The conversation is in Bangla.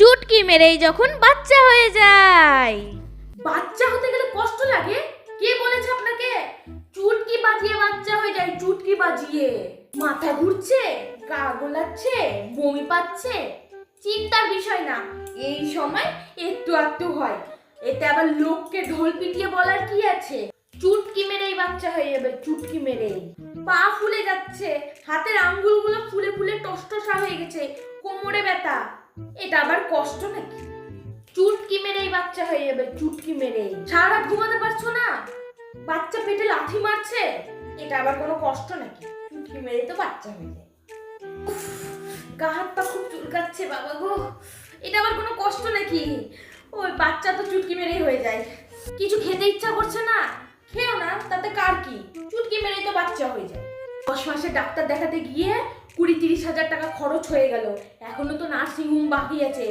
চুটকি মেরেই যখন বাচ্চা হয়ে যায়। বাচ্চা হতে গেলে কষ্ট লাগে? কে বলেছে আপনাকে? চুটকি বাজিয়ে বাচ্চা হয়ে যায়, চুটকি বাজিয়ে। মাথা ঘুরছে, গা গোলাচ্ছে, বমি পাচ্ছে, চিন্তার বিষয় না। এই সময় একটু একটু হয়, এতে আবার লোককে ঢোল পিটিয়ে বলার কি আছে? চুটকি মেরেই বাচ্চা হয়ে যাবে, চুটকি মেরেই। পা ফুলে যাচ্ছে, হাতের আঙ্গুলগুলো ফুলে ফুলে টসটসা হয়ে গেছে, কোমরে ব্যথা, এটা আবার কষ্ট নাকি? চুটকি মেরেই বাচ্চা হয়ে যাবে, চুটকি মেরেই। সারা রাত ঘুমাতে পারছো না, বাচ্চা পেটে লাথি মারছে, এটা আবার কোনো কষ্ট নাকি? চুটকি মেরেই তো বাচ্চা হয়ে যায়। উফ, গা হাত পা খুব চুলকাচ্ছে বাবা গো, এটা আবার কোনো কষ্ট নাকি? ওই বাচ্চা তো চুটকি মেরেই হয়ে যায়। কিছু খেতে ইচ্ছা করছে না, খেও না, তাতে কার কি? চুটকি মেরেই তো বাচ্চা হয়ে যায়। 10 মাসে ডাক্তার দেখাতে গিয়ে 20-30 হাজার টাকা খরচ হয়ে গেল, এখনো তো নার্সিং হোম বাকি আছে।